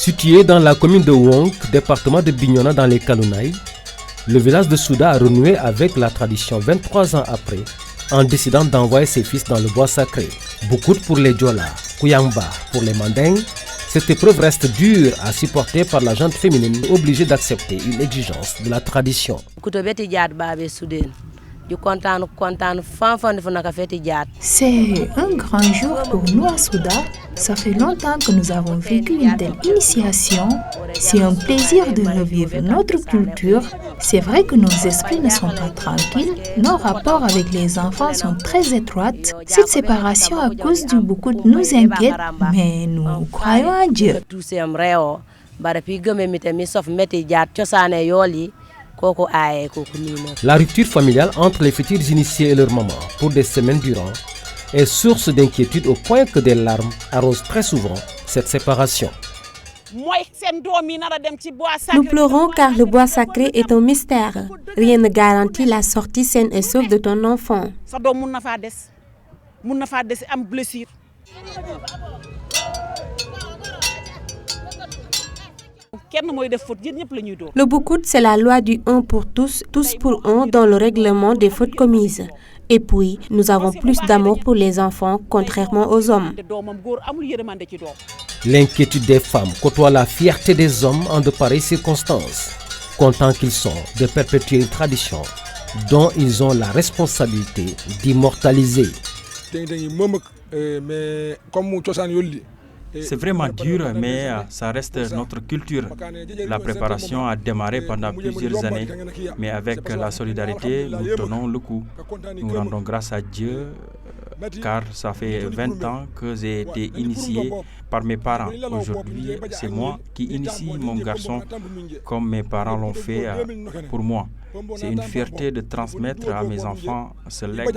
Situé dans la commune de Wonk, département de Bignona dans les Kalounaï, le village de Souda a renoué avec la tradition 23 ans après, en décidant d'envoyer ses fils dans le bois sacré. Boukout pour les Diola, Kouyamba pour les Mandingues. Cette épreuve reste dure à supporter par la gente féminine obligée d'accepter une exigence de la tradition. C'est un grand jour pour nous à Souda. Ça fait longtemps que nous avons vécu une telle initiation. C'est un plaisir de revivre notre culture. C'est vrai que nos esprits ne sont pas tranquilles. Nos rapports avec les enfants sont très étroits. Cette séparation à cause du beaucoup nous inquiète, mais nous croyons en Dieu. La rupture familiale entre les futurs initiés et leur maman pour des semaines durant est source d'inquiétude au point que des larmes arrosent très souvent cette séparation. Nous pleurons car le bois sacré est un mystère. Rien ne garantit la sortie saine et sauve de ton enfant. Le Boukout, c'est la loi du un pour tous, tous pour un dans le règlement des fautes commises. Et puis, nous avons plus d'amour pour les enfants, contrairement aux hommes. L'inquiétude des femmes côtoie la fierté des hommes en de pareilles circonstances, contents qu'ils sont de perpétuer une tradition dont ils ont la responsabilité d'immortaliser. C'est vraiment dur, mais ça reste notre culture. La préparation a démarré pendant plusieurs années, mais avec la solidarité, nous tenons le coup. Nous rendons grâce à Dieu, car ça fait 20 ans que j'ai été initié par mes parents. Aujourd'hui, c'est moi qui initie mon garçon comme mes parents l'ont fait pour moi. C'est une fierté de transmettre à mes enfants ce legs.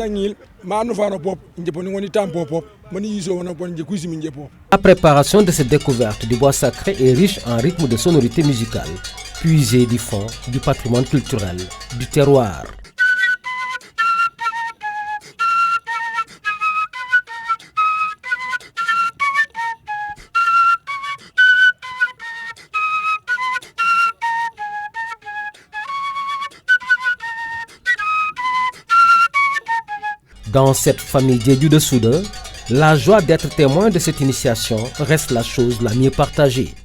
La préparation de cette découverte du bois sacré est riche en rythme de sonorité musicale, puisée du fond du patrimoine culturel du terroir. Dans cette famille Diédiou de Souda, la joie d'être témoin de cette initiation reste la chose la mieux partagée.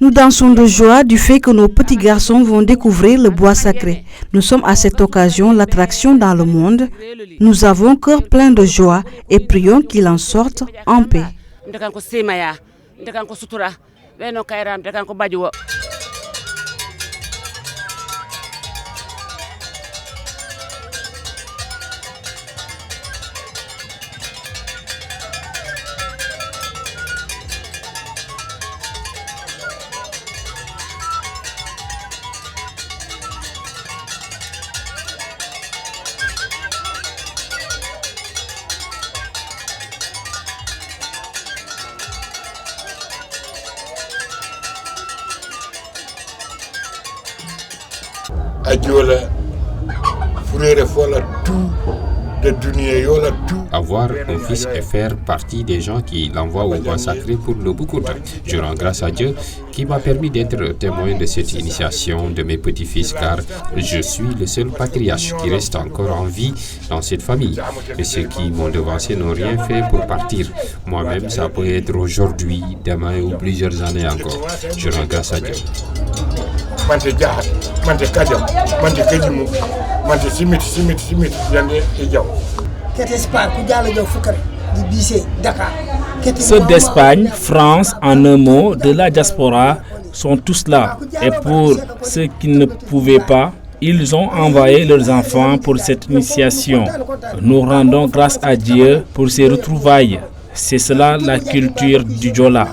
Nous dansons de joie du fait que nos petits garçons vont découvrir le bois sacré. Nous sommes à cette occasion l'attraction dans le monde. Nous avons cœur plein de joie et prions qu'il en sorte en paix. Avoir un fils et faire partie des gens qui l'envoient au bois sacré pour le Boukout. Je rends grâce à Dieu qui m'a permis d'être témoin de cette initiation de mes petits-fils car je suis le seul patriarche qui reste encore en vie dans cette famille. Et ceux qui m'ont devancé n'ont rien fait pour partir. Moi-même, ça peut être aujourd'hui, demain ou plusieurs années encore. Je rends grâce à Dieu. Ceux d'Espagne, France, en un mot, de la diaspora, sont tous là. Et pour ceux qui ne pouvaient pas, ils ont envoyé leurs enfants pour cette initiation. Nous rendons grâce à Dieu pour ces retrouvailles. C'est cela la culture du Diola.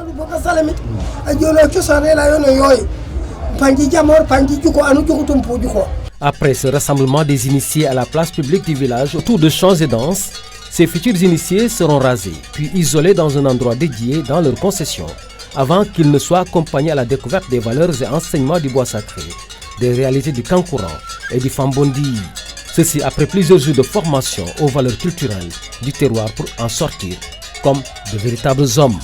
Après ce rassemblement des initiés à la place publique du village autour de chants et danses, ces futurs initiés seront rasés, puis isolés dans un endroit dédié dans leur concession, avant qu'ils ne soient accompagnés à la découverte des valeurs et enseignements du bois sacré, des réalités du Kankourang et du Fambondi. Ceci après plusieurs jours de formation aux valeurs culturelles du terroir pour en sortir comme de véritables hommes.